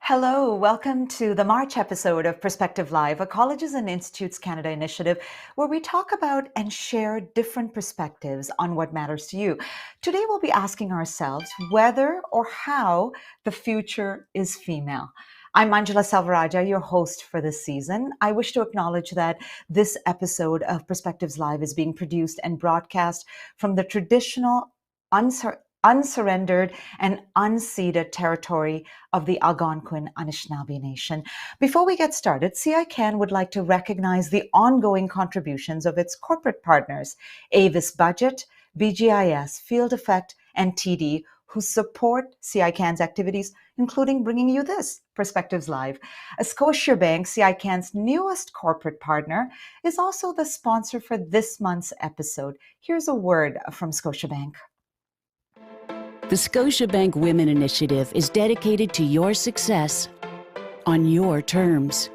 Hello, welcome to the March episode of Perspective Live, a Colleges and Institutes Canada initiative where we talk about and share different perspectives on what matters to you. Today, we'll be asking ourselves whether or how the future is female. I'm Manjula Salvaraja, your host for this season. I wish to acknowledge that this episode of Perspectives Live is being produced and broadcast from the traditional, unsurrendered and unceded territory of the Algonquin Anishinaabe Nation. Before we get started, CICAN would like to recognize the ongoing contributions of its corporate partners, Avis Budget, BGIS, Field Effect, and TD, who support CICAN's activities, including bringing you this, Perspectives Live. Scotiabank, CICAN's newest corporate partner, is also the sponsor for this month's episode. Here's a word from Scotiabank. The Scotiabank Women Initiative is dedicated to your success on your terms.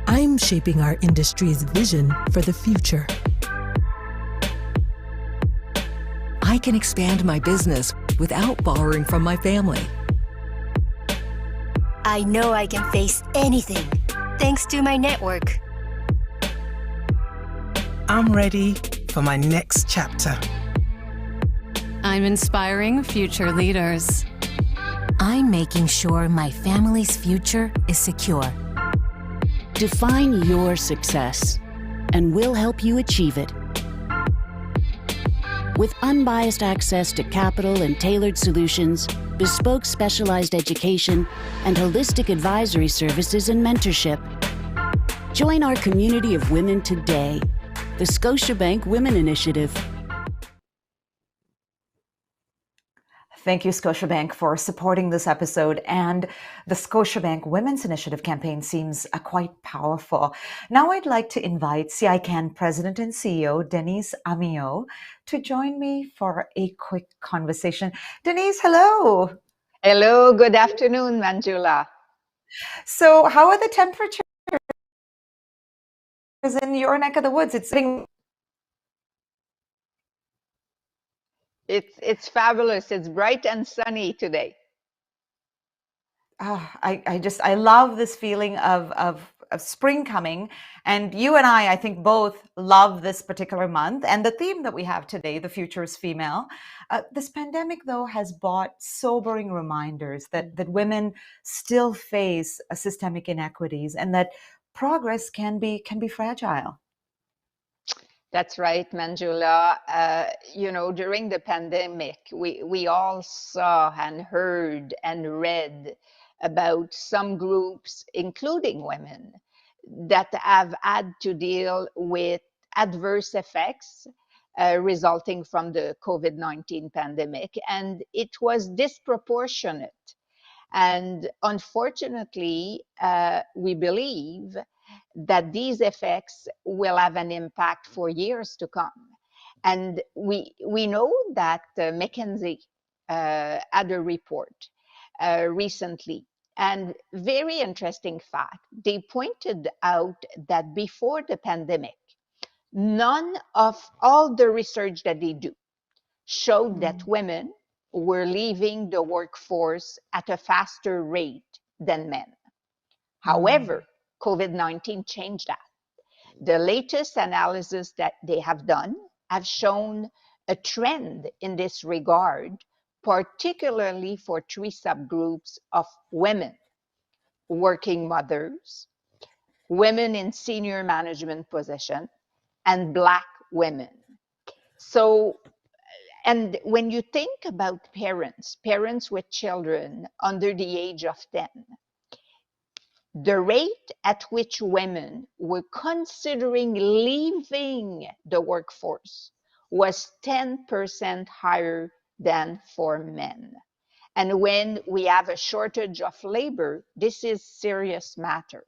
I'm shaping our industry's vision for the future. I can expand my business without borrowing from my family. I know I can face anything thanks to my network. I'm ready for my next chapter. I'm inspiring future leaders. I'm making sure my family's future is secure. Define your success, and we'll help you achieve it. With unbiased access to capital and tailored solutions, bespoke specialized education, and holistic advisory services and mentorship. Join our community of women today, the Scotiabank Women Initiative. Thank you, Scotiabank, for supporting this episode. And the Scotiabank Women's Initiative campaign seems quite powerful. Now I'd like to invite CICAN President and CEO Denise Amiot to join me for a quick conversation. Denise, hello. Hello, good afternoon, Manjula. So how are the temperatures in your neck of the woods? It's fabulous. It's bright and sunny today. I love this feeling of spring coming, and you and I think both love this particular month. And the theme that we have today, the future is female. This pandemic, though, has brought sobering reminders that women still face systemic inequities and that progress can be fragile. That's right, Manjula. During the pandemic, we all saw and heard and read about some groups, including women, that have had to deal with adverse effects resulting from the COVID-19 pandemic, and it was disproportionate. And unfortunately, we believe that these effects will have an impact for years to come. And we know that McKinsey had a report recently, and very interesting fact, they pointed out that before the pandemic, none of all the research that they do showed that women were leaving the workforce at a faster rate than men. However, COVID-19 changed that. The latest analysis that they have done have shown a trend in this regard, particularly for three subgroups of women: working mothers, women in senior management position, and Black women. So, and when you think about parents with children under the age of 10, the rate at which women were considering leaving the workforce was 10% higher than for men. And when we have a shortage of labor, this is serious matter.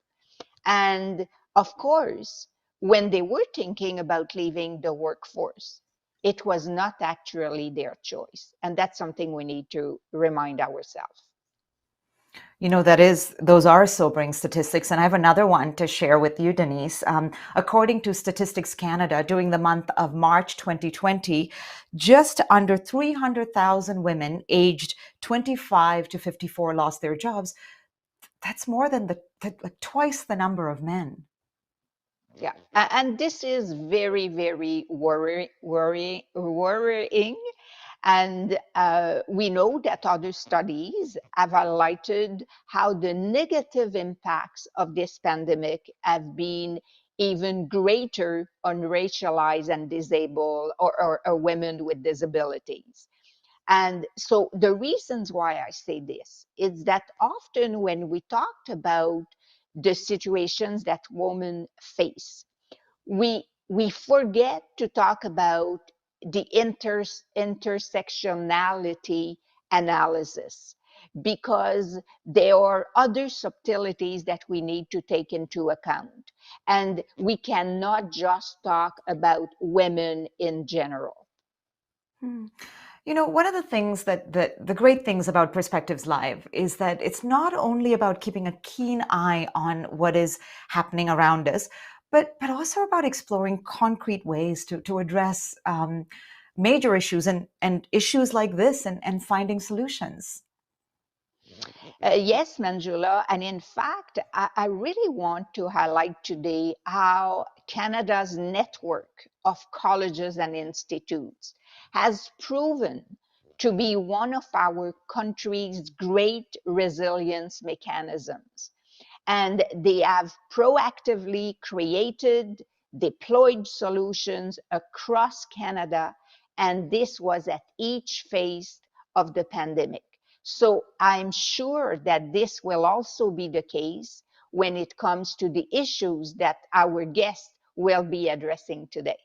And of course, when they were thinking about leaving the workforce, it was not actually their choice. And that's something we need to remind ourselves. Those are sobering statistics. And I have another one to share with you, Denise. According to Statistics Canada, during the month of March 2020, just under 300,000 women aged 25 to 54 lost their jobs. That's more than like twice the number of men. Yeah, and this is very, very worrying. And we know that other studies have highlighted how the negative impacts of this pandemic have been even greater on racialized and disabled or women with disabilities. And so the reasons why I say this is that often when we talked about the situations that women face, we forget to talk about the intersectionality analysis, because there are other subtleties that we need to take into account, and we cannot just talk about women in general. One of the things that the great things about Perspectives Live is that it's not only about keeping a keen eye on what is happening around us, but also about exploring concrete ways to address major issues and issues like this and finding solutions. Yes, Manjula. And in fact, I really want to highlight today how Canada's network of colleges and institutes has proven to be one of our country's great resilience mechanisms. And they have proactively created, deployed solutions across Canada, and this was at each phase of the pandemic. So I'm sure that this will also be the case when it comes to the issues that our guests will be addressing today.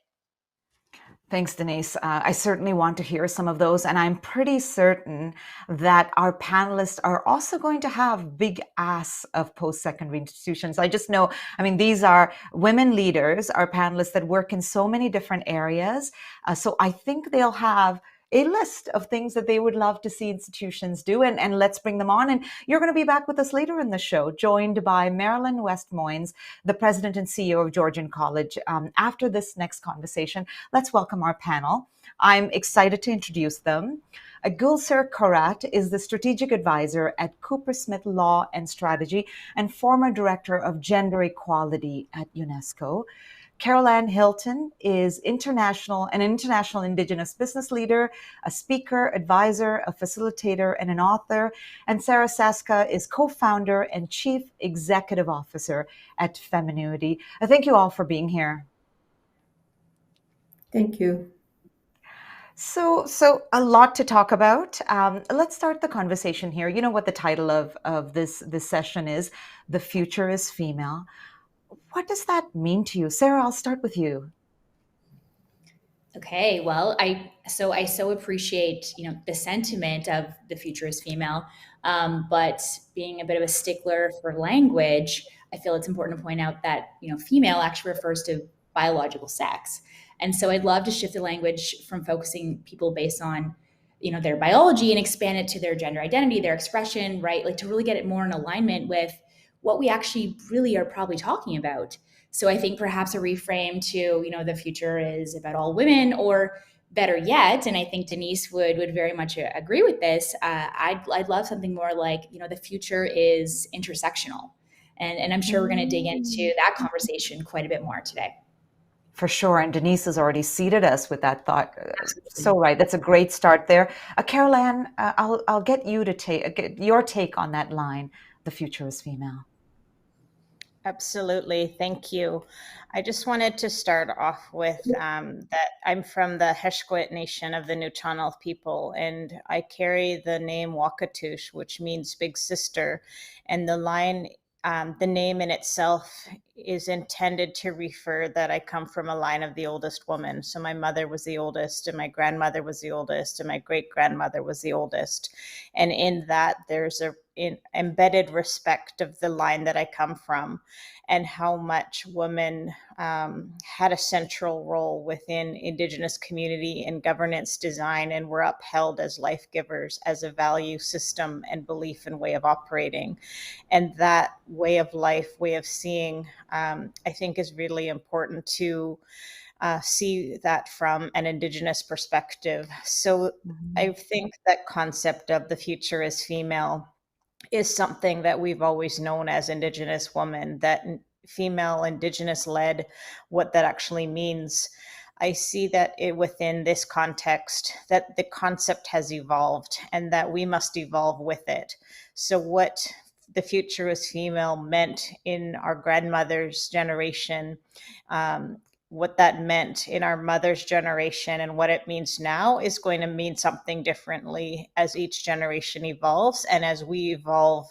Thanks, Denise. I certainly want to hear some of those. And I'm pretty certain that our panelists are also going to have big asks of post-secondary institutions. I just know, these are women leaders, our panelists that work in so many different areas. So I think they'll have a list of things that they would love to see institutions do, and let's bring them on. And you're going to be back with us later in the show, joined by Marilyn Westmoynes, the president and CEO of Georgian College. After this next conversation, let's welcome our panel. I'm excited to introduce them. Gülser Corat is the strategic advisor at Coopersmith Law and Strategy and former director of gender equality at UNESCO. Caroline Hilton is an international Indigenous business leader, a speaker, advisor, a facilitator, and an author. And Sarah Saska is co-founder and chief executive officer at Feminuity. Thank you all for being here. Thank you. So a lot to talk about. Let's start the conversation here. You know what the title of this session is? The Future is Female. What does that mean to you? Sarah, I'll start with you. Okay, well, I so appreciate the sentiment of the future is female, but being a bit of a stickler for language, I feel it's important to point out that female actually refers to biological sex, and so I'd love to shift the language from focusing people based on their biology and expand it to their gender identity, their expression, right? Like to really get it more in alignment with what we actually really are probably talking about. So I think perhaps a reframe to, the future is about all women, or better yet, and I think Denise would very much agree with this, I'd love something more like, the future is intersectional. And I'm sure we're going to dig into that conversation quite a bit more today. For sure. And Denise has already seeded us with that thought. So right. That's a great start there. Caroline, I'll get you to get your take on that line. The future is female. Absolutely. Thank you. I just wanted to start off with that I'm from the Heshkwit Nation of the Nuu-chah-nulth people, and I carry the name Wakatush, which means big sister. And the line, the name in itself is intended to refer that I come from a line of the oldest woman. So my mother was the oldest, and my grandmother was the oldest, and my great-grandmother was the oldest. And in that, there's a embedded respect of the line that I come from, and how much women had a central role within Indigenous community and governance design, and were upheld as life givers, as a value system and belief and way of operating. And that way of life, way of seeing, I think is really important to see that from an Indigenous perspective. So I think that concept of the future as female is something that we've always known as Indigenous women, that female Indigenous led, what that actually means. I see that within this context, that the concept has evolved and that we must evolve with it. So what the future as female meant in our grandmother's generation, what that meant in our mother's generation, and what it means now is going to mean something differently as each generation evolves, and as we evolve,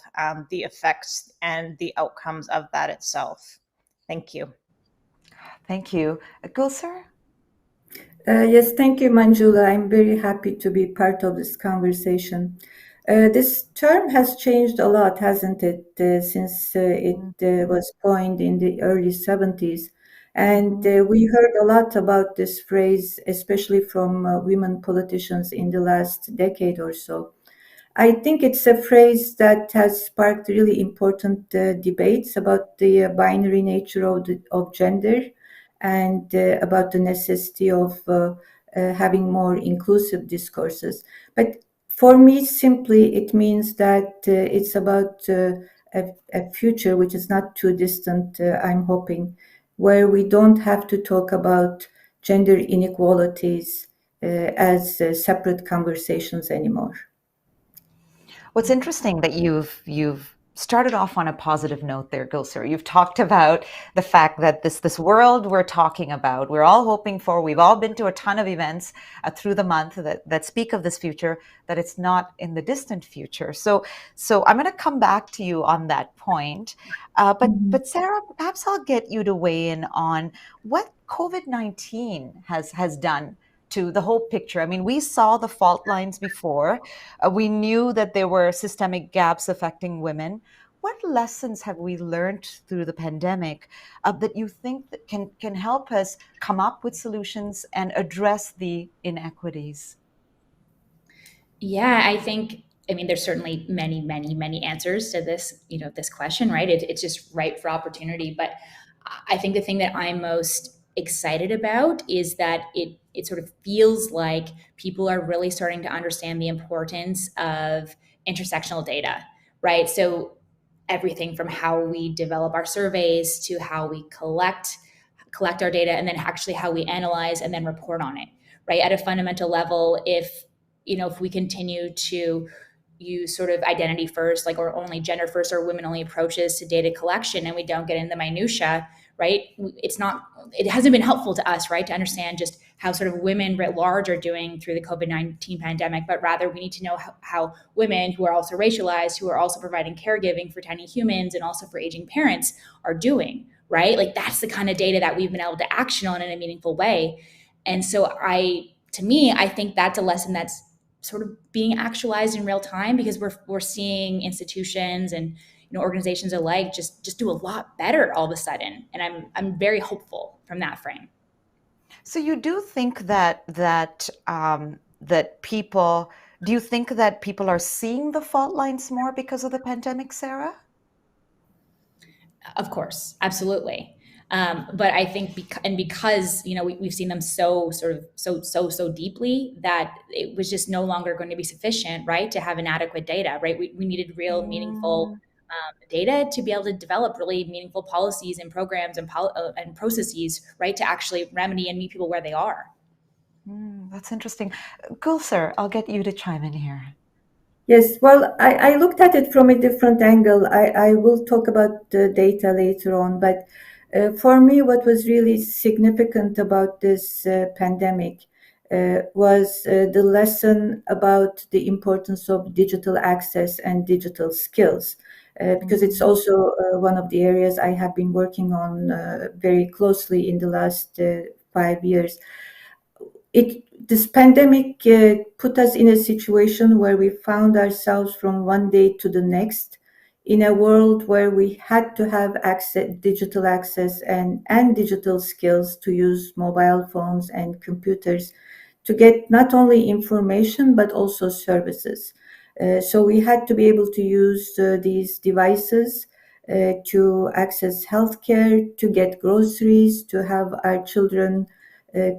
the effects and the outcomes of that itself. Thank you. Thank you. Gülser? Yes, thank you, Manjula. I'm very happy to be part of this conversation. This term has changed a lot, hasn't it, since it was coined in the early 70s. And we heard a lot about this phrase, especially from women politicians in the last decade or so. I think it's a phrase that has sparked really important debates about the binary nature of gender, and about the necessity of having more inclusive discourses. But for me, simply, it means that it's about a future which is not too distant, I'm hoping, where we don't have to talk about gender inequalities as separate conversations anymore. What's interesting that you've started off on a positive note there, Gülser. You've talked about the fact that this world we're talking about, we're all hoping for, we've all been to a ton of events through the month that speak of this future, that it's not in the distant future. So I'm going to come back to you on that point. But Sarah, perhaps I'll get you to weigh in on what COVID-19 has done to the whole picture. I mean, we saw the fault lines before. We knew that there were systemic gaps affecting women. What lessons have we learned through the pandemic that you think that can help us come up with solutions and address the inequities? Yeah, I mean, there's certainly many answers to this, this question, right? It's just ripe for opportunity. But I think the thing that I'm most excited about is that it sort of feels like people are really starting to understand the importance of intersectional data, right? So everything from how we develop our surveys to how we collect our data, and then actually how we analyze and then report on it, right? At a fundamental level, if we continue to use sort of identity first, or only gender first or women only approaches to data collection, and we don't get into the minutia, right? It hasn't been helpful to us, right, to understand just how sort of women writ large are doing through the COVID-19 pandemic, but rather we need to know how women who are also racialized, who are also providing caregiving for tiny humans and also for aging parents are doing, right? That's the kind of data that we've been able to action on in a meaningful way. And so I think that's a lesson that's sort of being actualized in real time, because we're seeing institutions and organizations alike just do a lot better all of a sudden, and I'm very hopeful from that frame. So you do think that people do you think that people are seeing the fault lines more because of the pandemic, Sarah? Of course, absolutely. But I think because we've seen them so deeply, that it was just no longer going to be sufficient, right, to have inadequate data, right? We needed real meaningful data to be able to develop really meaningful policies and programs and processes, right, to actually remedy and meet people where they are. That's interesting. Gülser, I'll get you to chime in here. Yes, well, I looked at it from a different angle. I will talk about the data later on, but for me, what was really significant about this pandemic was the lesson about the importance of digital access and digital skills, because it's also one of the areas I have been working on very closely in the last 5 years. this pandemic put us in a situation where we found ourselves from one day to the next in a world where we had to have digital access and digital skills to use mobile phones and computers to get not only information but also services. So we had to be able to use these devices to access healthcare, to get groceries, to have our children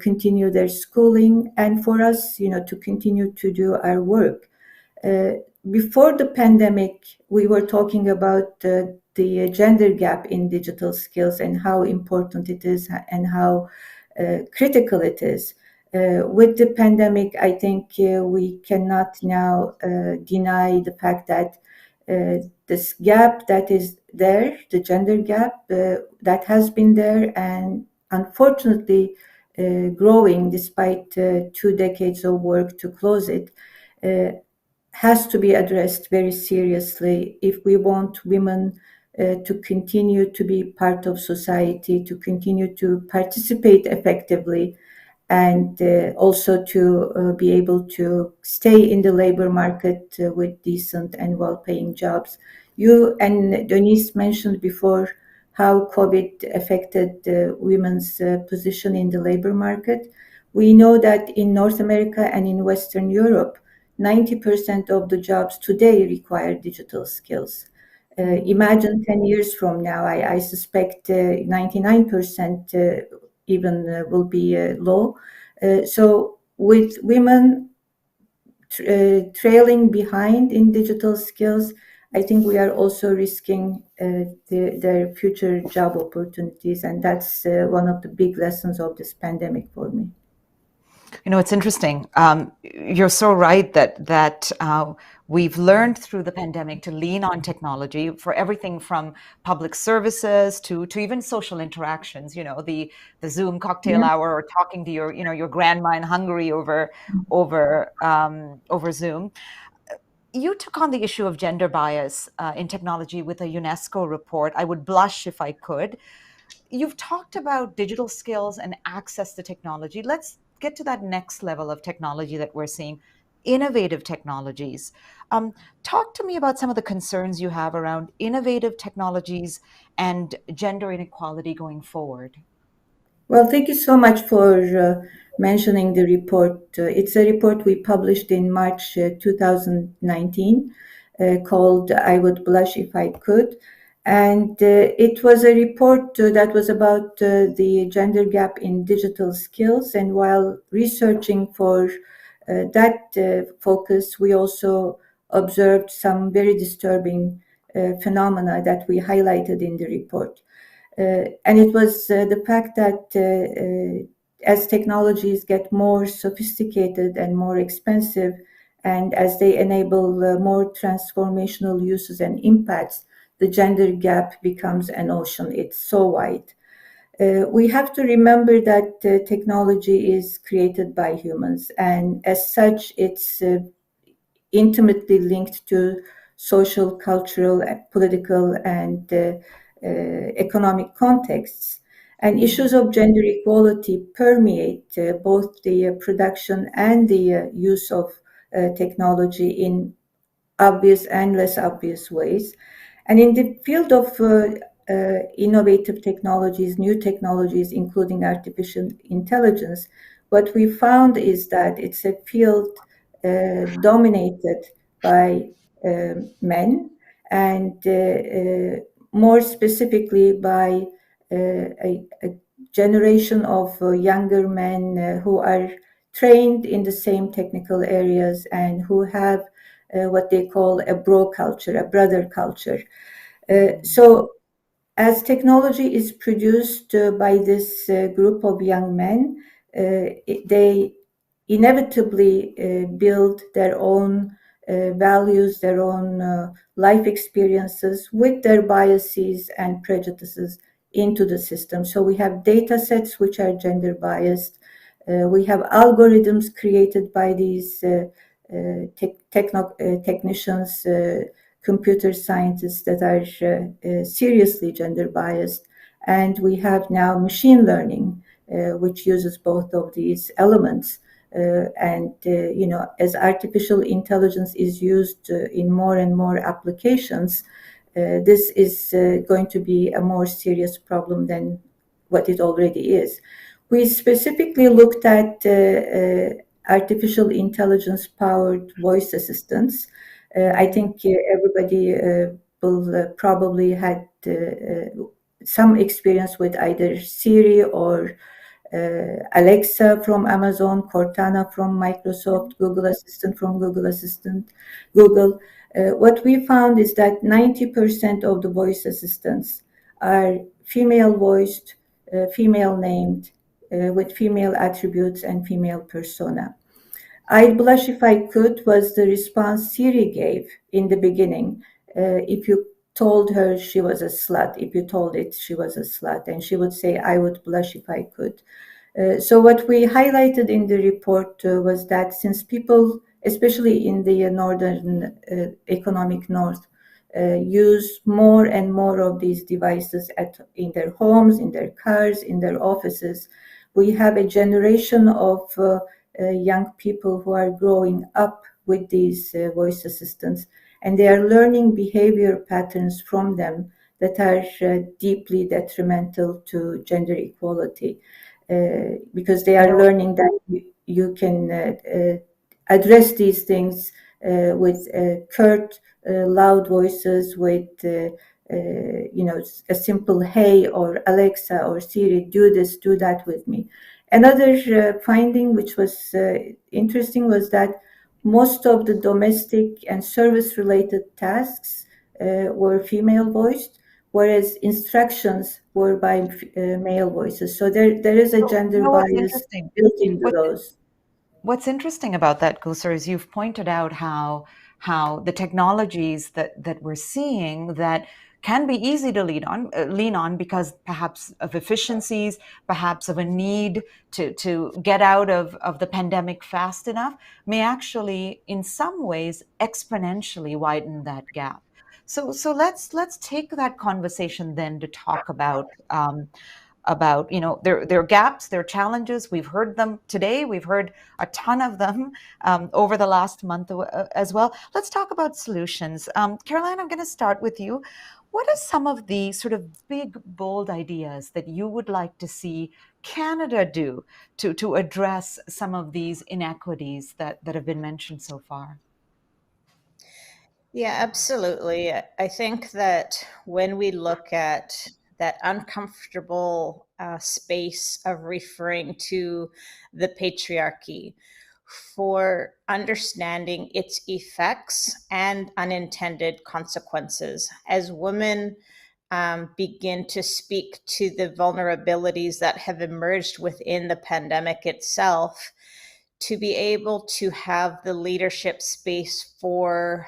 continue their schooling, and for us, to continue to do our work. Before the pandemic, we were talking about the gender gap in digital skills and how important it is and how critical it is. With the pandemic, I think we cannot now deny the fact that this gap that is there, the gender gap, that has been there and unfortunately growing despite 2 decades of work to close it, has to be addressed very seriously if we want women to continue to be part of society, to continue to participate effectively, and also to be able to stay in the labor market with decent and well-paying jobs. You and Denise mentioned before how COVID affected women's position in the labor market. We know that in North America and in Western Europe, 90% of the jobs today require digital skills. Imagine 10 years from now, I suspect 99% even will be low. So with women trailing behind in digital skills, I think we are also risking their future job opportunities. And that's one of the big lessons of this pandemic for me. It's interesting. You're so right that we've learned through the pandemic to lean on technology for everything from public services to even social interactions. The Zoom cocktail hour, or talking to your grandma in Hungary over Zoom. You took on the issue of gender bias in technology with a UNESCO report. I would blush if I could. You've talked about digital skills and access to technology. Let's get to that next level of technology that we're seeing, innovative technologies. Talk to me about some of the concerns you have around innovative technologies and gender inequality going forward. Well, thank you so much for mentioning the report. It's a report we published in March 2019 called I Would Blush If I Could. And it was a report that was about the gender gap in digital skills. And while researching for that focus, we also observed some very disturbing phenomena that we highlighted in the report. And it was the fact that as technologies get more sophisticated and more expensive, and as they enable more transformational uses and impacts, the gender gap becomes an ocean. It's so wide. We have to remember that technology is created by humans, and as such, it's intimately linked to social, cultural, political, and economic contexts. And issues of gender equality permeate both the production and the use of technology in obvious and less obvious ways. And in the field of innovative technologies, new technologies, including artificial intelligence, what we found is that it's a field dominated by men, and more specifically by a generation of younger men who are trained in the same technical areas and who have what they call a bro culture, a brother culture. So as technology is produced by this group of young men, they inevitably build their own values, their own life experiences with their biases and prejudices into the system. So we have data sets which are gender biased. We have algorithms created by these technicians, computer scientists that are seriously gender biased. And we have now machine learning, which uses both of these elements. As artificial intelligence is used in more and more applications, this is going to be a more serious problem than what it already is. We specifically looked at artificial intelligence powered voice assistants. I think everybody will probably had some experience with either Siri or Alexa from Amazon, Cortana from Microsoft, Google Assistant from Google. What we found is that 90% of the voice assistants are female voiced, female named, with female attributes and female persona. I'd blush if I could was the response Siri gave in the beginning. If you told her she was a slut, if you told it she was a slut, and she would say, I would blush if I could. So what we highlighted in the report was that since people, especially in the northern economic north, use more and more of these devices in their homes, in their cars, in their offices, we have a generation of young people who are growing up with these voice assistants, and they are learning behavior patterns from them that are deeply detrimental to gender equality, because they are learning that you can address these things with curt, loud voices, with a simple "Hey" or "Alexa" or "Siri, do this, do that with me." Another finding which was interesting was that most of the domestic and service-related tasks were female voiced, whereas instructions were by male voices. So there is a gender bias built into those. What's interesting about that, Gülser, is you've pointed out how the technologies that we're seeing that can be easy to lean on because perhaps of efficiencies, perhaps of a need to get out of the pandemic fast enough, may actually, in some ways, exponentially widen that gap. So let's take that conversation then to talk about there are gaps, there are challenges. We've heard them today. We've heard a ton of them over the last month as well. Let's talk about solutions. Caroline, I'm going to start with you. What are some of the sort of big, bold ideas that you would like to see Canada do to address some of these inequities that have been mentioned so far? Yeah, absolutely. I think that when we look at that uncomfortable space of referring to the patriarchy, for understanding its effects and unintended consequences, as women begin to speak to the vulnerabilities that have emerged within the pandemic itself, to be able to have the leadership space for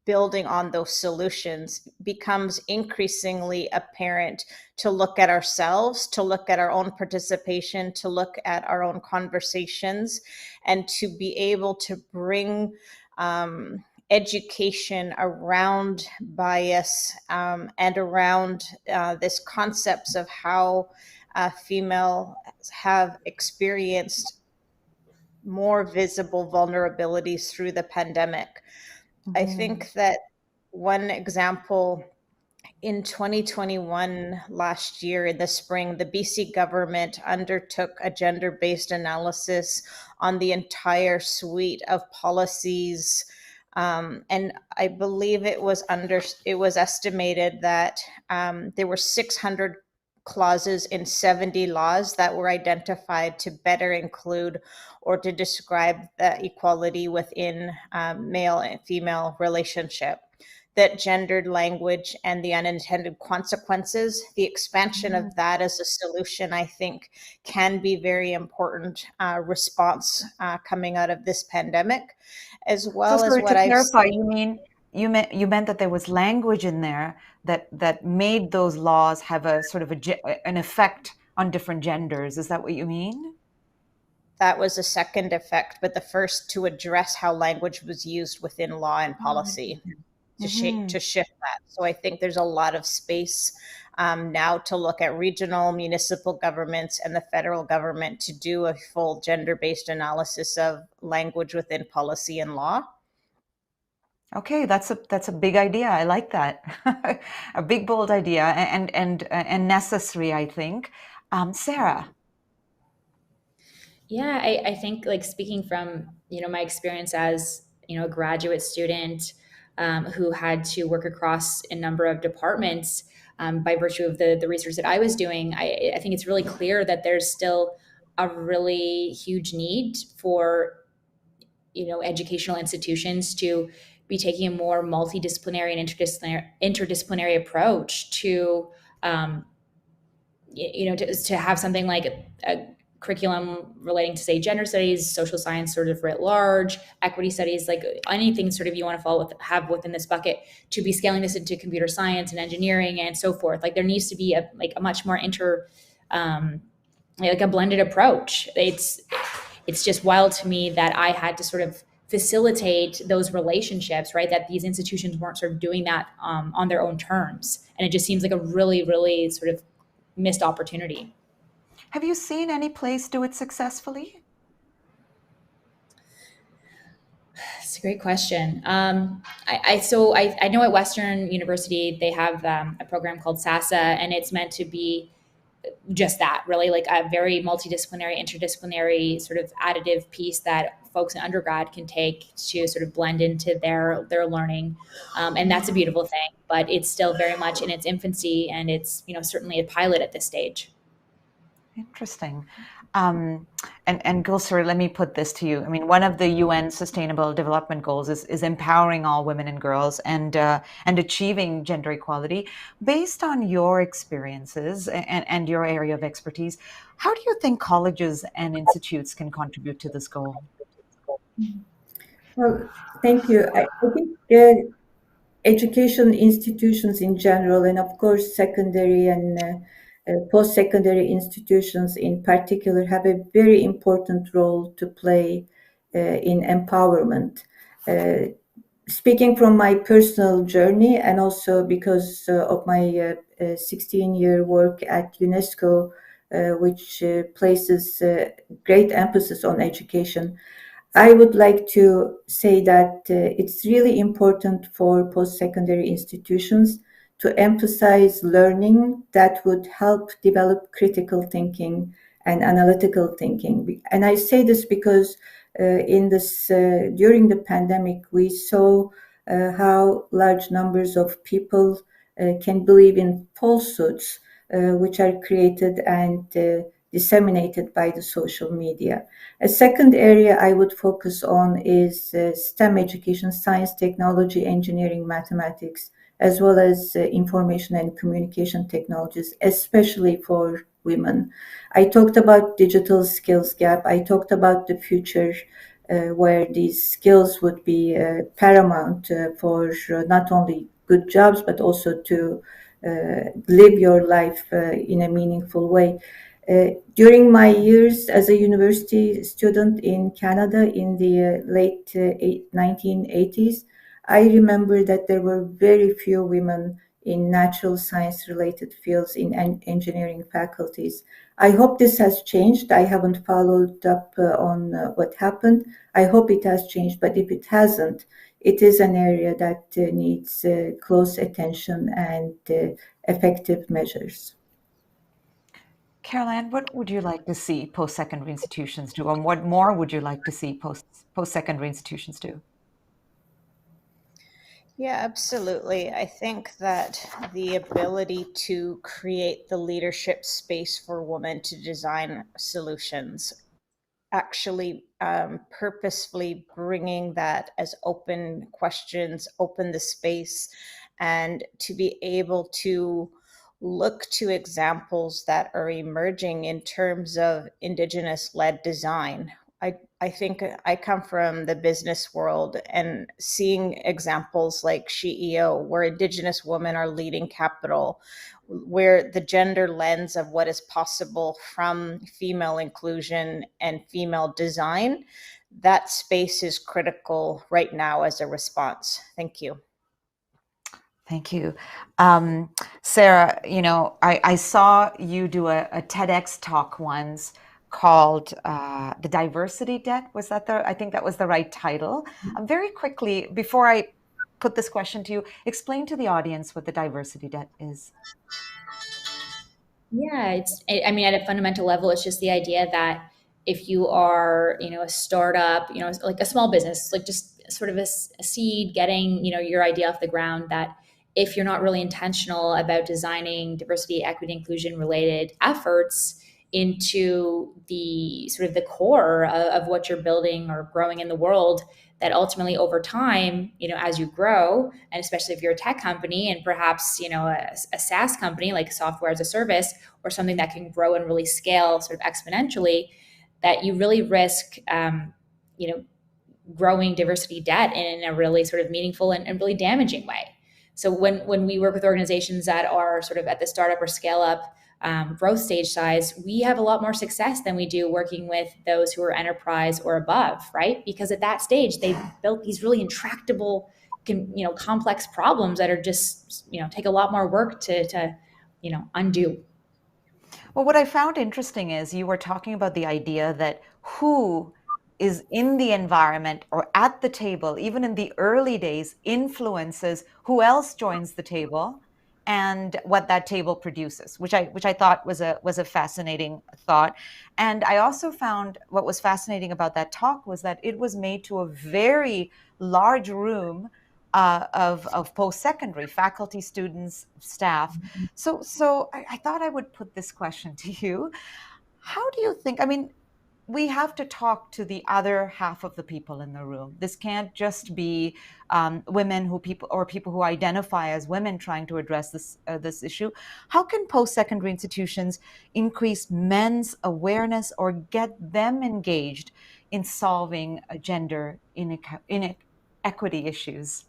building on those solutions becomes increasingly apparent, to look at ourselves, to look at our own participation, to look at our own conversations, and to be able to bring education around bias and around this concepts of how females have experienced more visible vulnerabilities through the pandemic. I think that one example, in 2021, last year in the spring, the BC government undertook a gender-based analysis on the entire suite of policies. And I believe it was estimated that there were 600 clauses in 70 laws that were identified to better include or to describe the equality within male and female relationship. That gendered language and the unintended consequences, the expansion of that as a solution, I think, can be very important response coming out of this pandemic, as well so as sorry, what to I've clarify, seen. you meant that there was language in there that made those laws have a sort of an effect on different genders. Is that what you mean? That was a second effect, but the first to address how language was used within law and policy. to shift that. So I think there's a lot of space now to look at regional, municipal governments and the federal government to do a full gender-based analysis of language within policy and law. Okay, that's a big idea. I like that. A big, bold idea and necessary, I think. Sarah. Yeah, I think like speaking from, my experience as, a graduate student who had to work across a number of departments by virtue of the research that I was doing, I think it's really clear that there's still a really huge need for, educational institutions to be taking a more multidisciplinary and interdisciplinary approach to, to have something like a curriculum relating to, say, gender studies, social science sort of writ large, equity studies, like anything sort of you want to have within this bucket, to be scaling this into computer science and engineering and so forth. Like there needs to be a much more like a blended approach. It's just wild to me that I had to sort of facilitate those relationships, right? That these institutions weren't sort of doing that on their own terms. And it just seems like a really, really sort of missed opportunity. Have you seen any place do it successfully? It's a great question. I know at Western University, they have a program called Saska, and it's meant to be just that, really, like a very multidisciplinary, interdisciplinary sort of additive piece that folks in undergrad can take to sort of blend into their learning. And that's a beautiful thing, but it's still very much in its infancy, and it's, certainly a pilot at this stage. Interesting. And Gülser, let me put this to you. I mean, one of the UN Sustainable Development Goals is empowering all women and girls and achieving gender equality. Based on your experiences and your area of expertise, how do you think colleges and institutes can contribute to this goal? Well, thank you. I think education institutions in general, and of course secondary and post-secondary institutions in particular, have a very important role to play in empowerment. Speaking from my personal journey, and also because of my 16-year work at UNESCO, which places great emphasis on education, I would like to say that it's really important for post-secondary institutions to emphasize learning that would help develop critical thinking and analytical thinking. And I say this because during the pandemic, we saw how large numbers of people can believe in falsehoods which are created and disseminated by the social media. A second area I would focus on is STEM education: science, technology, engineering, mathematics, as well as information and communication technologies, especially for women. I talked about digital skills gap. I talked about the future where these skills would be paramount for not only good jobs, but also to live your life in a meaningful way. During my years as a university student in Canada in the late 1980s, I remember that there were very few women in natural science related fields in engineering faculties. I hope this has changed. I haven't followed up on what happened. I hope it has changed, but if it hasn't, it is an area that needs close attention and effective measures. Caroline, what would you like to see post-secondary institutions do, or what more would you like to see post-secondary institutions do? Yeah, absolutely. I think that the ability to create the leadership space for women to design solutions, actually purposefully bringing that as open questions, open the space, and to be able to look to examples that are emerging in terms of Indigenous-led design. I think I come from the business world, and seeing examples like SheEO, where Indigenous women are leading capital, where the gender lens of what is possible from female inclusion and female design, that space is critical right now as a response. Thank you. Thank you. Sarah, I saw you do a TEDx talk once called The Diversity Debt. I think that was the right title. Very quickly, before I put this question to you, explain to the audience what the diversity debt is. Yeah, I mean, at a fundamental level, it's just the idea that if you are, a startup, like a small business, like just sort of a seed getting, your idea off the ground, that if you're not really intentional about designing diversity, equity, inclusion related efforts into the sort of the core of what you're building or growing in the world, that ultimately over time, as you grow, and especially if you're a tech company and perhaps, a SaaS company like software as a service, or something that can grow and really scale sort of exponentially, that you really risk, growing diversity debt in a really sort of meaningful and really damaging way. So when we work with organizations that are sort of at the startup or scale up growth stage size, we have a lot more success than we do working with those who are enterprise or above, right? Because at that stage, they've built these really intractable, complex problems that are just, take a lot more work to undo. Well, what I found interesting is you were talking about the idea that who is in the environment or at the table, even in the early days, influences who else joins the table and what that table produces, which I thought was a fascinating thought. And I also found what was fascinating about that talk was that it was made to a very large room of post-secondary faculty, students, staff. So I thought I would put this question to you. How do you think, I mean, we have to talk to the other half of the people in the room. This can't just be women people who identify as women trying to address this issue. How can post-secondary institutions increase men's awareness or get them engaged in solving gender inequity issues?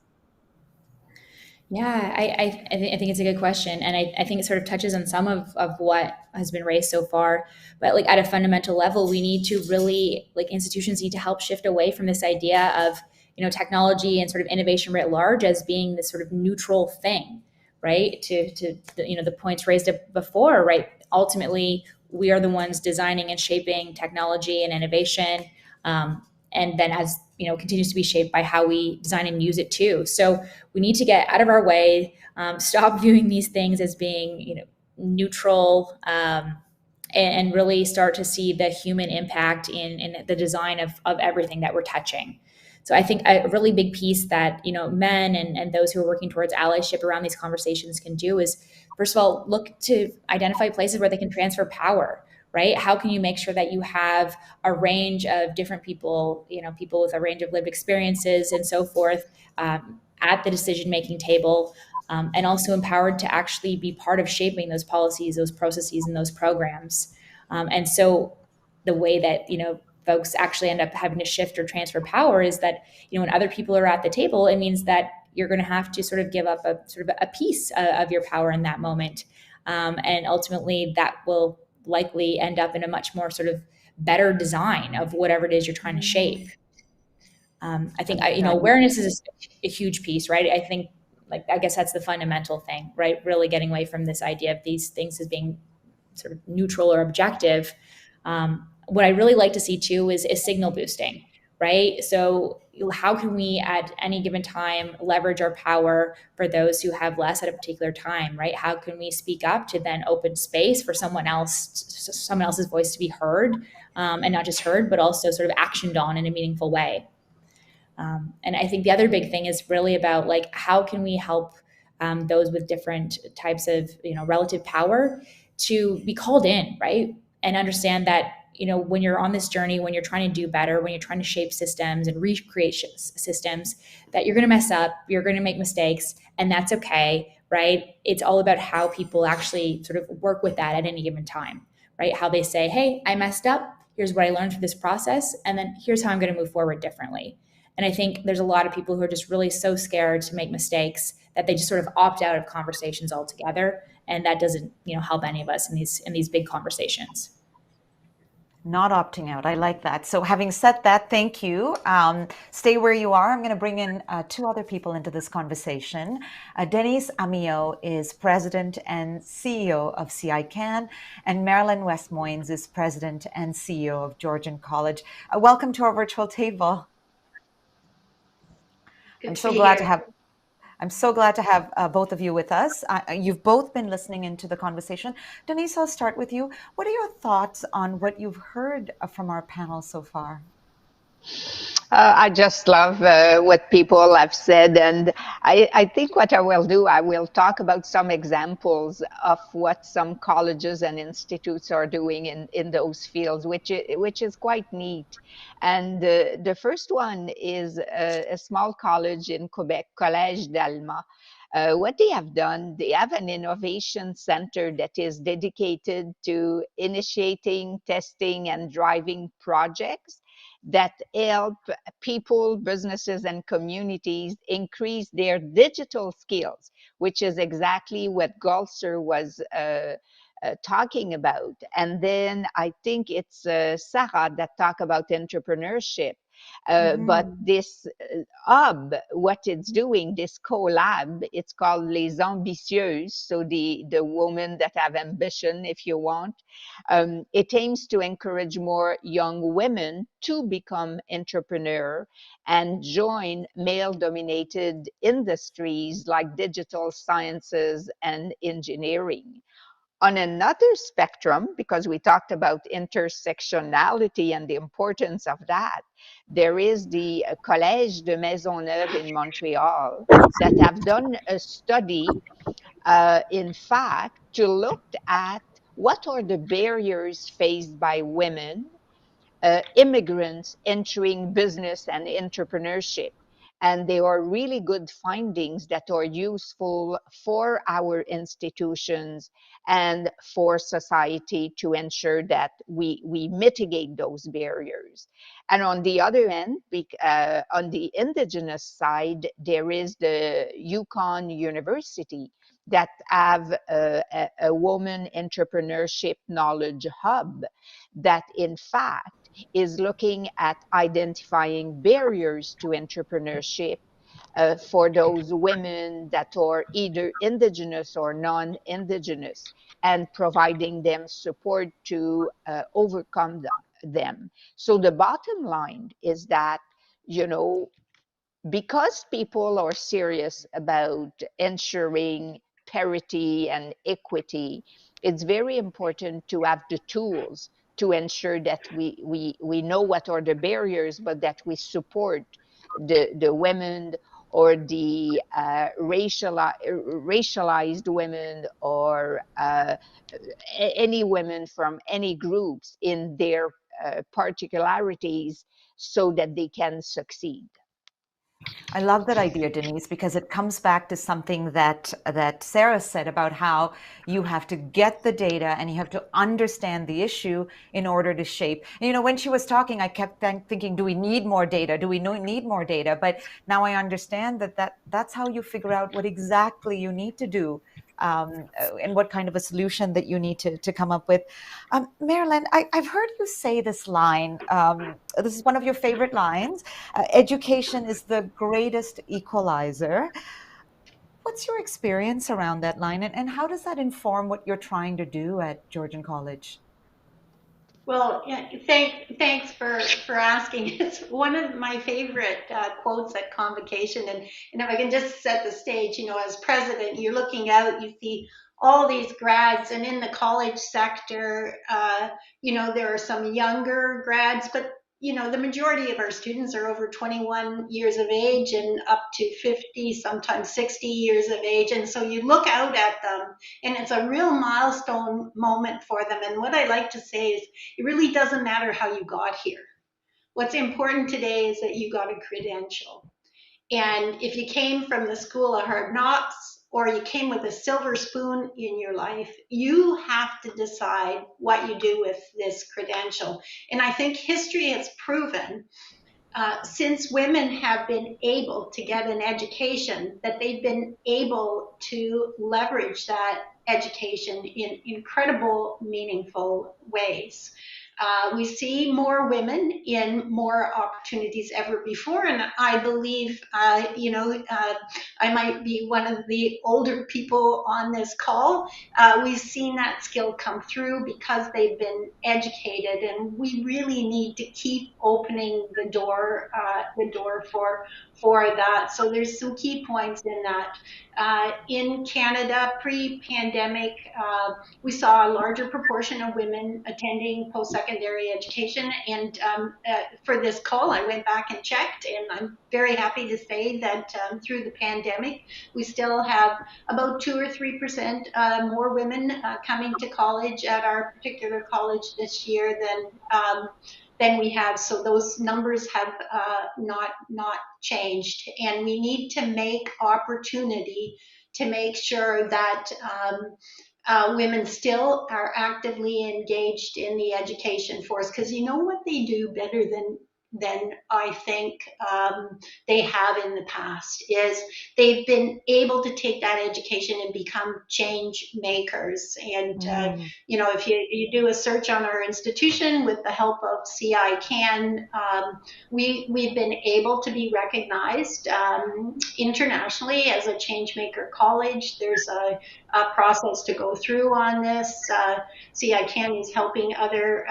Yeah, I think it's a good question. And I think it sort of touches on some of what has been raised so far. But like at a fundamental level, we need to really, like institutions need to help shift away from this idea of, technology and sort of innovation writ large as being this sort of neutral thing, right? To the points raised before, right? Ultimately, we are the ones designing and shaping technology and innovation. And then as continues to be shaped by how we design and use it too. So we need to get out of our way, stop viewing these things as being neutral, and really start to see the human impact in the design of everything that we're touching. So I think a really big piece that men and those who are working towards allyship around these conversations can do is, first of all, look to identify places where they can transfer power. Right? How can you make sure that you have a range of different people, people with a range of lived experiences and so forth, at the decision-making table, and also empowered to actually be part of shaping those policies, those processes, and those programs. And so the way that, folks actually end up having to shift or transfer power is that, when other people are at the table, it means that you're going to have to sort of give up a sort of a piece of your power in that moment. And ultimately that will likely end up in a much more sort of better design of whatever it is you're trying to shape. I think, awareness is a huge piece, right? I think, I guess that's the fundamental thing, right? Really getting away from this idea of these things as being sort of neutral or objective. What I really like to see too is signal boosting, right? So how can we at any given time leverage our power for those who have less at a particular time, right? How can we speak up to then open space for someone else's voice to be heard, and not just heard, but also sort of actioned on in a meaningful way. And I think the other big thing is really about how can we help those with different types of relative power to be called in, right? And understand that when you're on this journey, when you're trying to do better, when you're trying to shape systems and recreate systems, that you're going to mess up, you're going to make mistakes, and that's okay, right? It's all about how people actually sort of work with that at any given time, right? How they say, hey, I messed up. Here's what I learned through this process. And then here's how I'm going to move forward differently. And I think there's a lot of people who are just really so scared to make mistakes that they just sort of opt out of conversations altogether. And that doesn't, help any of us in these big conversations. Not opting out. I like that. So having said that, thank you. Stay where you are. I'm going to bring in two other people into this conversation. Denise Amiot is President and CEO of CICAN, and Marilyn Westmoynes is President and CEO of Georgian College. Welcome to our virtual table. I'm so glad to have both of you with us. You've both been listening into the conversation. Denise, I'll start with you. What are your thoughts on what you've heard from our panel so far? I just love what people have said. And I think what I will do, I will talk about some examples of what some colleges and institutes are doing in those fields, which is quite neat. And the first one is a small college in Quebec, Collège d'Alma. What they have done, they have an innovation center that is dedicated to initiating, testing, and driving projects that help people, businesses, and communities increase their digital skills, which is exactly what Gülser was talking about. And then I think it's Sarah that talked about entrepreneurship. But this hub, what it's doing, this collab, it's called Les Ambitieuses, so the women that have ambition, if you want. It aims to encourage more young women to become entrepreneur and join male-dominated industries like digital sciences and engineering. On another spectrum, because we talked about intersectionality and the importance of that, there is the Collège de Maisonneuve in Montreal that have done a study, in fact, to look at what are the barriers faced by women, immigrants entering business and entrepreneurship. And they are really good findings that are useful for our institutions and for society to ensure that we mitigate those barriers. And on the other end, on the indigenous side, there is the Yukon University that have a woman entrepreneurship knowledge hub that in fact is looking at identifying barriers to entrepreneurship for those women that are either indigenous or non-indigenous and providing them support to overcome them. So the bottom line is that, you know, because people are serious about ensuring parity and equity, it's very important to have the tools to ensure that we know what are the barriers, but that we support the women or the racialized women or any women from any groups in their particularities so that they can succeed. I love that idea, Denise, because it comes back to something that Sarah said about how you have to get the data and you have to understand the issue in order to shape. And, you know, when she was talking, I kept thinking, do we need more data? Do we need more data? But now I understand that's how you figure out what exactly you need to do. And what kind of a solution that you need to come up with. Marilyn, I've heard you say this line. This is one of your favorite lines. Education is the greatest equalizer. What's your experience around that line, and how does that inform what you're trying to do at Georgian College? Well, yeah, thanks for asking. It's one of my favorite quotes at convocation, and if I can just set the stage, you know, as president, you're looking out, you see all these grads, and in the college sector, you know, there are some younger grads, but you know, the majority of our students are over 21 years of age and up to 50, sometimes 60 years of age. And so you look out at them and it's a real milestone moment for them. And what I like to say is it really doesn't matter how you got here. What's important today is that you got a credential. And if you came from the school of hard knocks, or you came with a silver spoon in your life, you have to decide what you do with this credential. And I think history has proven, since women have been able to get an education, that they've been able to leverage that education in incredible, meaningful ways. We see more women in more opportunities ever before, and I believe, I might be one of the older people on this call. We've seen that skill come through because they've been educated, and we really need to keep opening the door for that. So there's some key points in that. In Canada, pre-pandemic, we saw a larger proportion of women attending post-secondary education. And for this call, I went back and checked, and I'm very happy to say that through the pandemic, we still have about 2 or 3% more women coming to college at our particular college this year than we have. So those numbers have not changed, and we need to make opportunity to make sure that women still are actively engaged in the education force, because you know what they do better than I think they have in the past is they've been able to take that education and become change makers. And if you do a search on our institution with the help of CI Can, we've been able to be recognized internationally as a change maker college. There's a process to go through on this. CI Can is helping other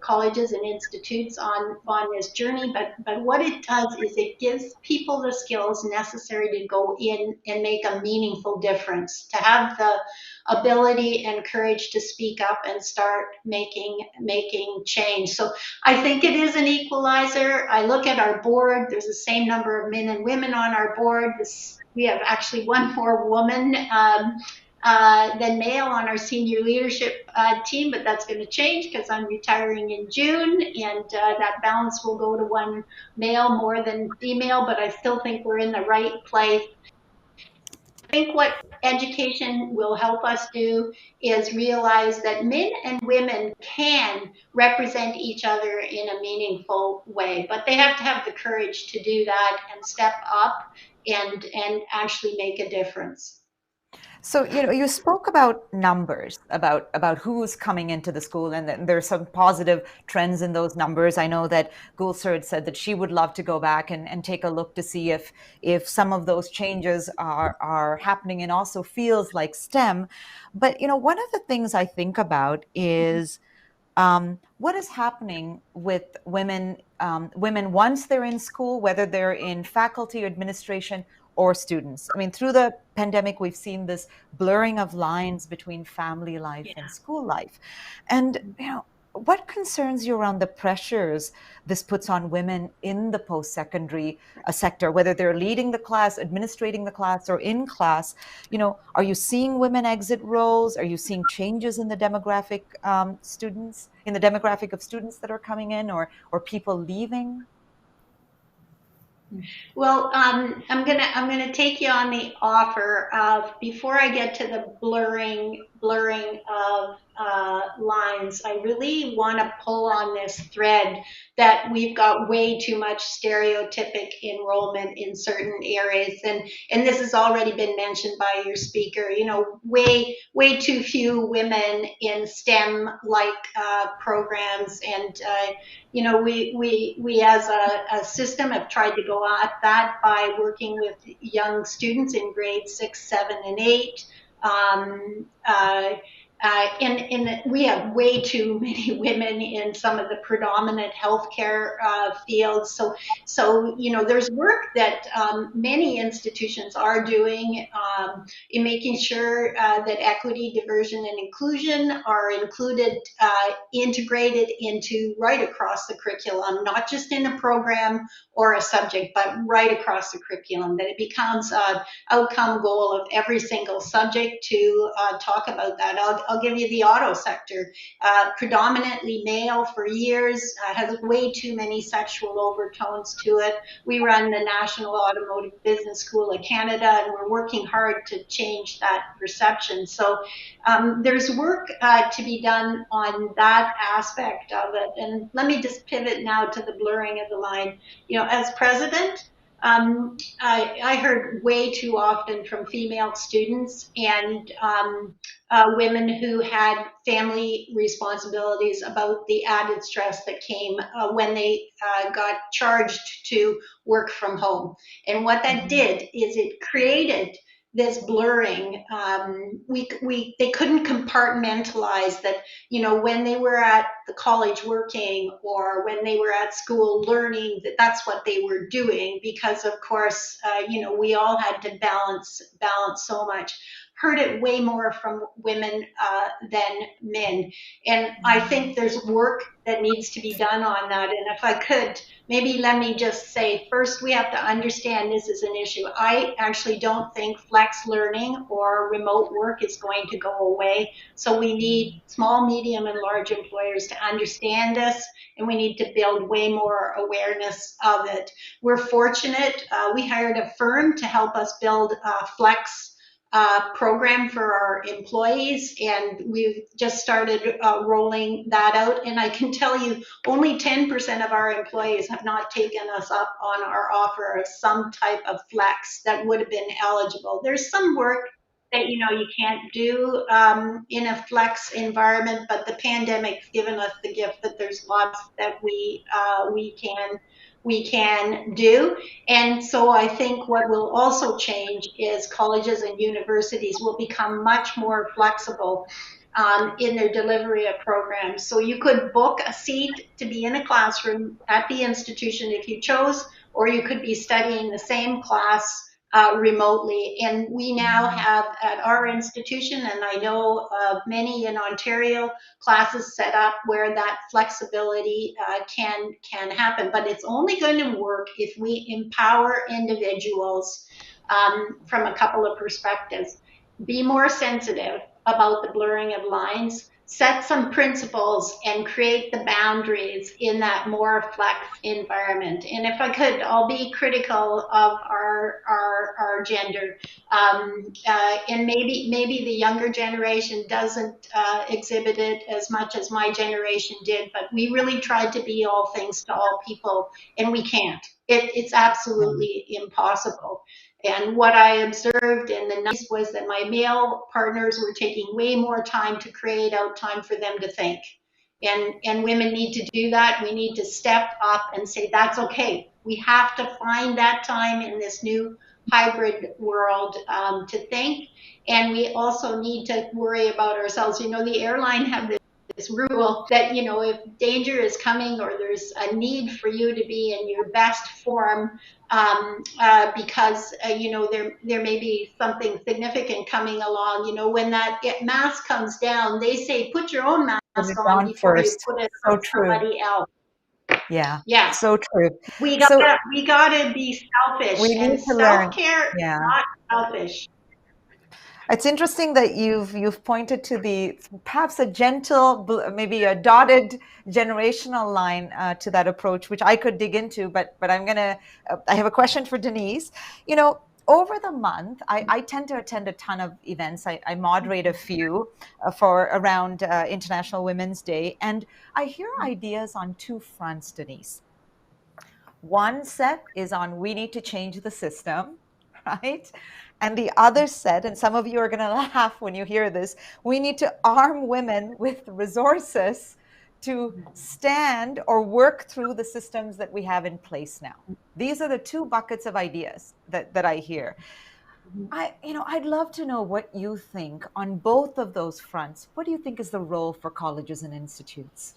colleges and institutes on this journey, but what it does is it gives people the skills necessary to go in and make a meaningful difference, to have the ability and courage to speak up and start making change. So I think it is an equalizer. I look at our board, there's the same number of men and women on our board. We have actually one more woman than male on our senior leadership team, but that's going to change because I'm retiring in June, and that balance will go to one male more than female, but I still think we're in the right place. I think what education will help us do is realize that men and women can represent each other in a meaningful way, but they have to have the courage to do that and step up and actually make a difference. So, you spoke about numbers, about who's coming into the school, and there's some positive trends in those numbers. I know that Gülser had said that she would love to go back and take a look to see if some of those changes are happening and also feels like STEM. But, one of the things I think about is what is happening with women once they're in school, whether they're in faculty, administration, or students. I mean, through the pandemic, we've seen this blurring of lines between family life and school life. And, what concerns you around the pressures this puts on women in the post-secondary sector, whether they're leading the class, administrating the class, or in class? Are you seeing women exit roles? Are you seeing changes in the demographic of students that are coming in, or people leaving? Well, I'm gonna take you on the offer of, before I get to the blurring of lines, I really want to pull on this thread that we've got way too much stereotypic enrollment in certain areas, and this has already been mentioned by your speaker. Way too few women in STEM like programs, and we as a system have tried to go at that by working with young students in grades 6, 7, and 8. And we have way too many women in some of the predominant healthcare fields. So there's work that many institutions are doing in making sure that equity, diversion, and inclusion are integrated into right across the curriculum, not just in a program or a subject, but right across the curriculum, that it becomes an outcome goal of every single subject to talk about that. I'll give you the auto sector, predominantly male for years, has way too many sexual overtones to it. We run the National Automotive Business School of Canada, and we're working hard to change that perception. So there's work to be done on that aspect of it. And let me just pivot now to the blurring of the line. As president, I heard way too often from female students and women who had family responsibilities about the added stress that came when they got charged to work from home. And what that did is it created this blurring. They couldn't compartmentalize that, you know, when they were at the college working or when they were at school learning, that that's what they were doing, because of course, you know, we all had to balance so much. Heard it way more from women than men. And I think there's work that needs to be done on that. And if I could, maybe let me just say, first, we have to understand this is an issue. I actually don't think flex learning or remote work is going to go away. So we need small, medium, and large employers to understand this, and we need to build way more awareness of it. We're fortunate. We hired a firm to help us build flex program for our employees, and we've just started rolling that out. And I can tell you, only 10% of our employees have not taken us up on our offer of some type of flex that would have been eligible. There's some work that, you know, you can't do in a flex environment, but the pandemic's given us the gift that there's lots that we can do. And so I think what will also change is colleges and universities will become much more flexible in their delivery of programs. So you could book a seat to be in a classroom at the institution if you chose, or you could be studying the same class remotely. And we now have at our institution, and I know of many in Ontario, classes set up where that flexibility can happen. But it's only going to work if we empower individuals from a couple of perspectives. Be more sensitive about the blurring of lines, set some principles, and create the boundaries in that more flex environment. And if I could, I'll be critical of our gender. And maybe the younger generation doesn't exhibit it as much as my generation did, but we really tried to be all things to all people, and we can't. It's absolutely impossible. And what I observed in the 90s was that my male partners were taking way more time to create out time for them to think. And women need to do that. We need to step up and say, that's okay. We have to find that time in this new hybrid world to think. And we also need to worry about ourselves. You know, the airline have this rule that, you know, if danger is coming or there's a need for you to be in your best form, because you know, there may be something significant coming along. You know, when that mask comes down, they say put your own mask on before you put it on somebody else. Yeah, so true. We gotta be selfish, we need and to learn. self-care is not selfish. It's interesting that you've pointed to the perhaps a gentle, maybe a dotted generational line to that approach, which I could dig into. But I have a question for Denise. You know, over the month, I tend to attend a ton of events. I moderate a few for around International Women's Day, and I hear ideas on two fronts, Denise. One set is on we need to change the system, right? And the other set, and some of you are going to laugh when you hear this, we need to arm women with resources to stand or work through the systems that we have in place now. These are the two buckets of ideas that I hear. I'd love to know what you think on both of those fronts. What do you think is the role for colleges and institutes?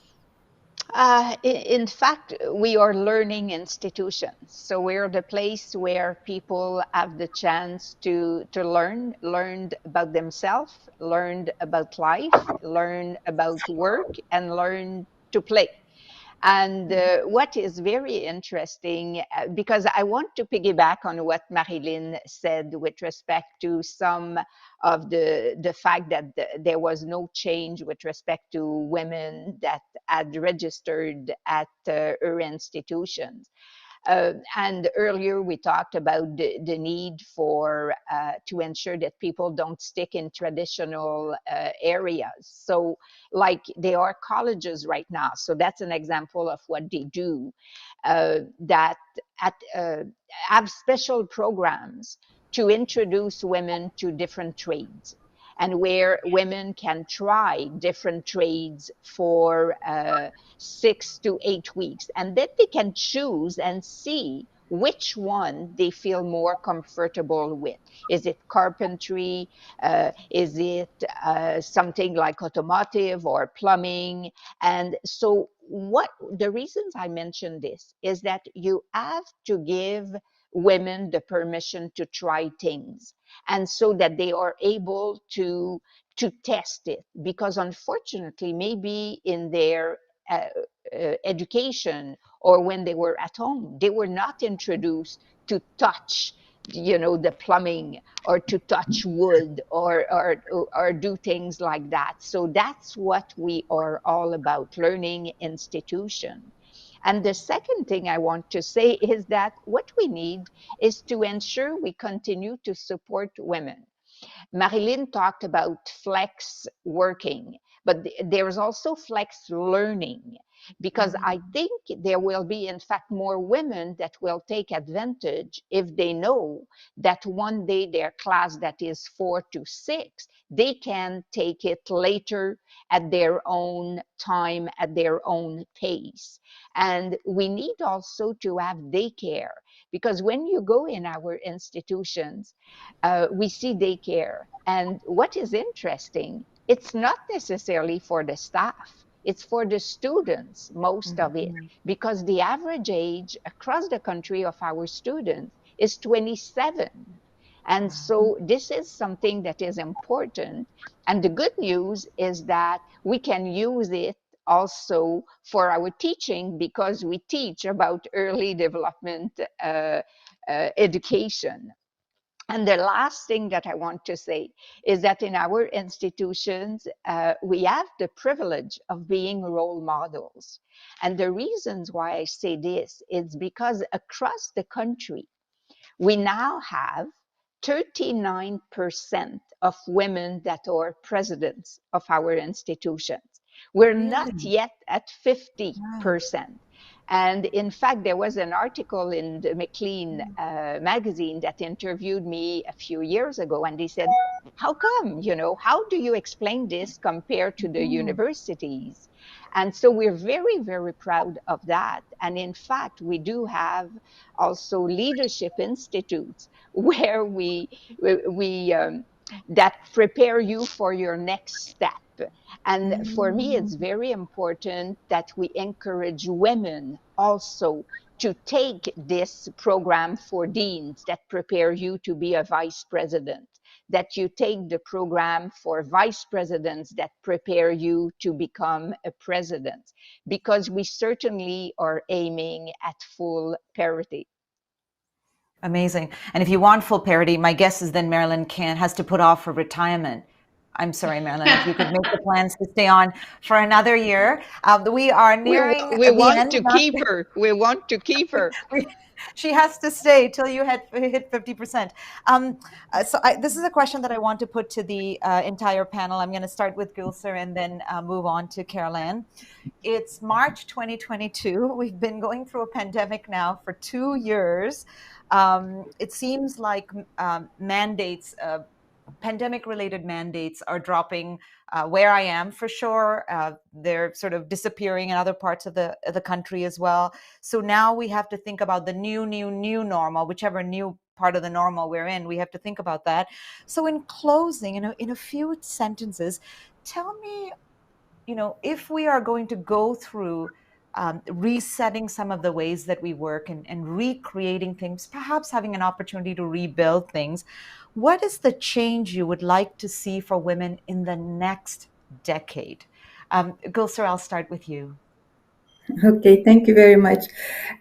In fact, we are learning institutions. So we're the place where people have the chance to learn about themselves, learn about life, learn about work, and learn to play. And what is very interesting, because I want to piggyback on what Marilyn said with respect to some of the fact that there was no change with respect to women that had registered at her institutions. And earlier we talked about the need for to ensure that people don't stick in traditional areas. So like there are colleges right now. So that's an example of what they do, that have special programs to introduce women to different trades, and where women can try different trades for 6 to 8 weeks. And then they can choose and see which one they feel more comfortable with. Is it carpentry? Is it something like automotive or plumbing? And so what the reasons I mention this is that you have to give women the permission to try things, and so that they are able to test it, because unfortunately maybe in their education or when they were at home they were not introduced to touch, you know, the plumbing, or to touch wood, or do things like that. So that's what we are all about, learning institution. And the second thing I want to say is that what we need is to ensure we continue to support women. Marilyn talked about flex working, but there is also flex learning, because I think there will be, in fact, more women that will take advantage if they know that one day their class that is 4 to 6, they can take it later at their own time, at their own pace. And we need also to have daycare, because when you go in our institutions, we see daycare. And what is interesting, it's not necessarily for the staff, it's for the students, most of it, because the average age across the country of our students is 27. And so this is something that is important. And the good news is that we can use it also for our teaching, because we teach about early development education. And the last thing that I want to say is that in our institutions, we have the privilege of being role models. And the reasons why I say this is because across the country, we now have 39% of women that are presidents of our institutions. We're not yet at 50%. And in fact, there was an article in the McLean magazine that interviewed me a few years ago, and they said, how come, you know, how do you explain this compared to the universities? And so we're very, very proud of that. And in fact, we do have also leadership institutes where we that prepare you for your next step. And for me, it's very important that we encourage women also to take this program for deans that prepare you to be a vice president, that you take the program for vice presidents that prepare you to become a president, because we certainly are aiming at full parity. Amazing. And if you want full parity, my guess is then Marilyn has to put off her retirement. I'm sorry, Marilyn, if you could make the plans to stay on for another year. We are nearing we the want end. To keep her. We want to keep her. She has to stay till you hit 50%. This is a question that I want to put to the entire panel. I'm going to start with Gülser and then move on to Caroline. It's March 2022. We've been going through a pandemic now for 2 years. It seems like mandates, pandemic-related mandates are dropping where I am for sure. They're sort of disappearing in other parts of the country as well. So now we have to think about the new normal, whichever new part of the normal we're in, we have to think about that. So in closing, in a few sentences, tell me, if we are going to go through resetting some of the ways that we work and recreating things, perhaps having an opportunity to rebuild things, what is the change you would like to see for women in the next decade? Gülser, I'll start with you. Okay, thank you very much.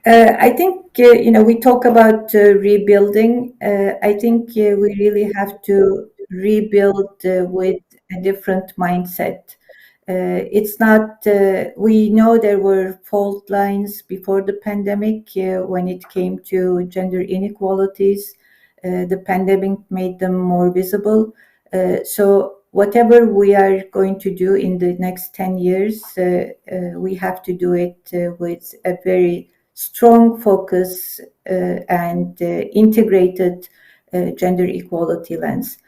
I think, we talk about rebuilding. I think we really have to rebuild with a different mindset. It's not, we know there were fault lines before the pandemic when it came to gender inequalities. The pandemic made them more visible. So whatever we are going to do in the next 10 years, we have to do it with a very strong focus and integrated gender equality lens.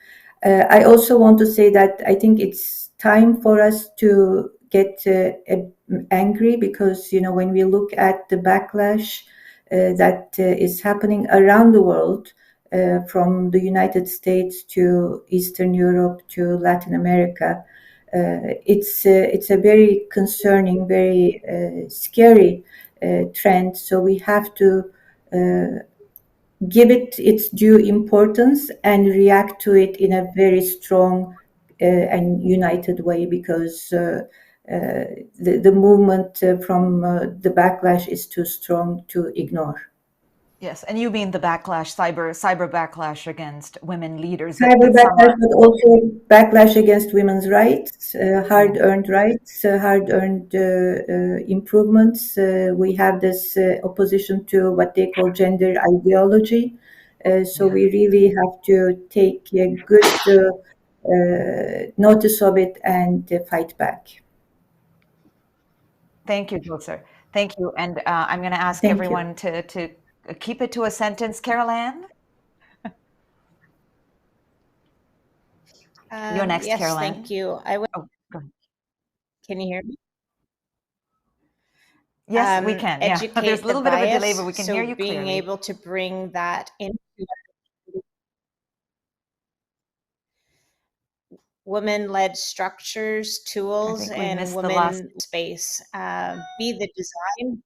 I also want to say that I think it's time for us to get angry because, when we look at the backlash that is happening around the world, from the United States to Eastern Europe to Latin America, it's a very concerning, very scary trend. So we have to give it its due importance and react to it in a very strong and united way, because the movement from the backlash is too strong to ignore. Yes, and you mean the backlash, cyber backlash against women leaders. Cyber backlash, but also backlash against women's rights, hard-earned rights, hard-earned improvements. We have this opposition to what they call gender ideology. So we really have to take a good notice of it and fight back. Thank you, Gülser. Thank you. And I'm going to ask everyone to keep it to a sentence. Carol Ann? You're next, yes, Carol Ann. thank you. I would. Oh, go ahead. Can you hear me? Yes, we can. Yeah, there's a little bit of a delay, but we can hear you clearly. Being able to bring that into women-led structures, tools, and women space. Be the design.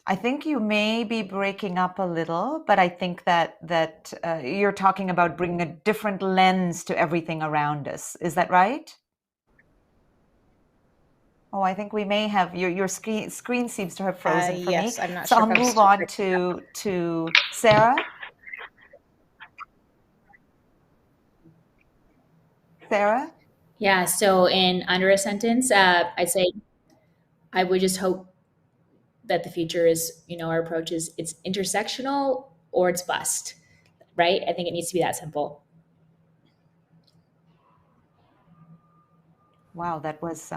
I think you may be breaking up a little, but I think that you're talking about bringing a different lens to everything around us. Is that right? Oh, I think we may have your screen seems to have frozen for yes, me. I'm not so sure I'll move on to Sarah. Sarah? Yeah, so under a sentence, I'd say I would just hope that the future is, our approach is it's intersectional or it's bust, right? I think it needs to be that simple. Wow, that was,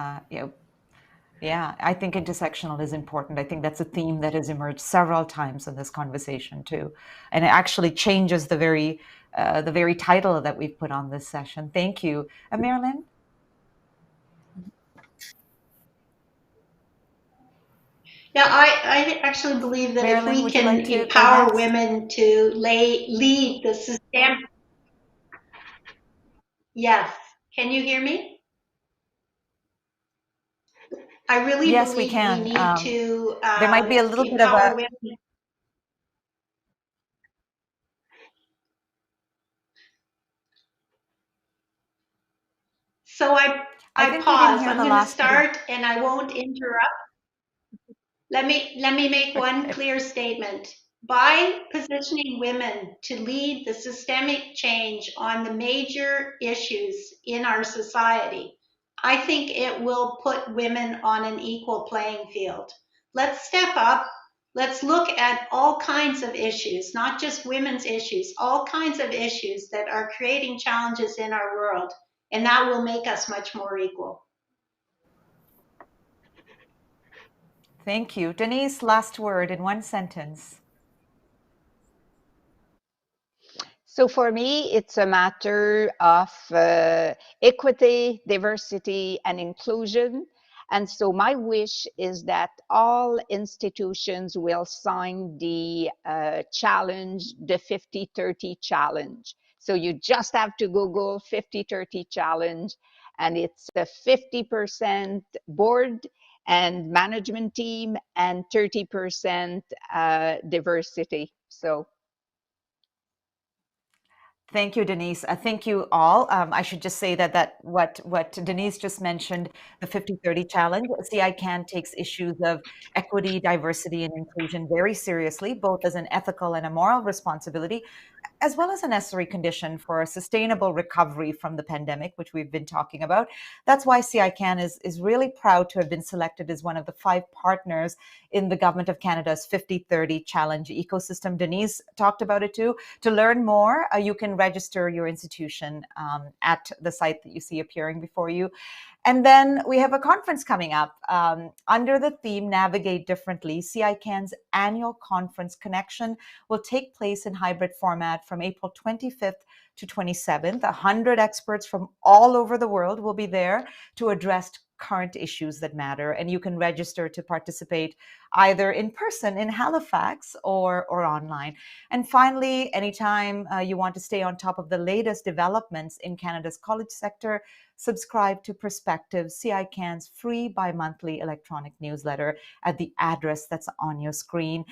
yeah, I think intersectional is important. I think that's a theme that has emerged several times in this conversation too. And it actually changes the very title that we've put on this session. Thank you. Marilyn? Yeah, I actually believe that Marilyn, if we can like empower women to lead the system. Yes. Can you hear me? I really yes, believe we can. We need to there might be a little bit of a women. So I pause. I'm going to start and I won't interrupt. Let me make one clear statement. By positioning women to lead the systemic change on the major issues in our society, I think it will put women on an equal playing field. Let's step up. Let's look at all kinds of issues, not just women's issues, all kinds of issues that are creating challenges in our world, and that will make us much more equal. Thank you. Denise, last word in one sentence. So for me, it's a matter of equity, diversity, and inclusion. And so my wish is that all institutions will sign the challenge, the 50-30 challenge. So you just have to Google 50-30 challenge, and it's a 50% board and management team and 30% diversity. So thank you, Denise. Thank you all. I should just say that what Denise just mentioned, the 50-30 challenge, CICAN takes issues of equity, diversity, and inclusion very seriously, both as an ethical and a moral responsibility. as well as a necessary condition for a sustainable recovery from the pandemic, which we've been talking about. That's why CICAN is really proud to have been selected as one of the 5 partners in the Government of Canada's 50/30 Challenge ecosystem. Denise talked about it too. To learn more, you can register your institution at the site that you see appearing before you. And then we have a conference coming up under the theme Navigate Differently. CICAN's annual conference Connection will take place in hybrid format from April 25th to 27th. 100 experts from all over the world will be there to address current issues that matter. And you can register to participate either in person in Halifax or online. And finally, anytime you want to stay on top of the latest developments in Canada's college sector, subscribe to Perspectives, CICAN's free bi-monthly electronic newsletter at the address that's on your screen.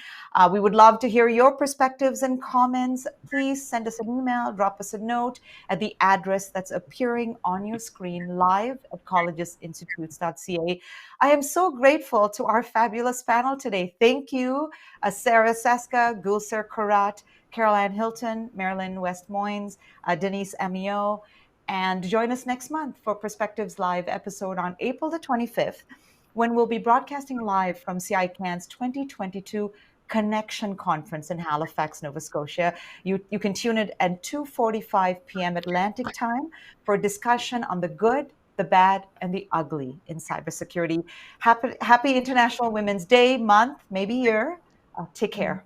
We would love to hear your perspectives and comments. Please send us an email, drop us a note at the address that's appearing on your screen live at collegesinstitutes.ca. I am so grateful to our fabulous panel today. Thank you, Sarah Saska, Gülser Corat, Caroline Hilton, Marilyn West-Moynes, Denise Amiot. And join us next month for Perspectives Live episode on April the 25th, when we'll be broadcasting live from CICAN's 2022 Connection Conference in Halifax, Nova Scotia. You can tune in at 2:45 p.m. Atlantic time for a discussion on the good, the bad, and the ugly in cybersecurity. Happy International Women's Day, month, maybe year. Take care.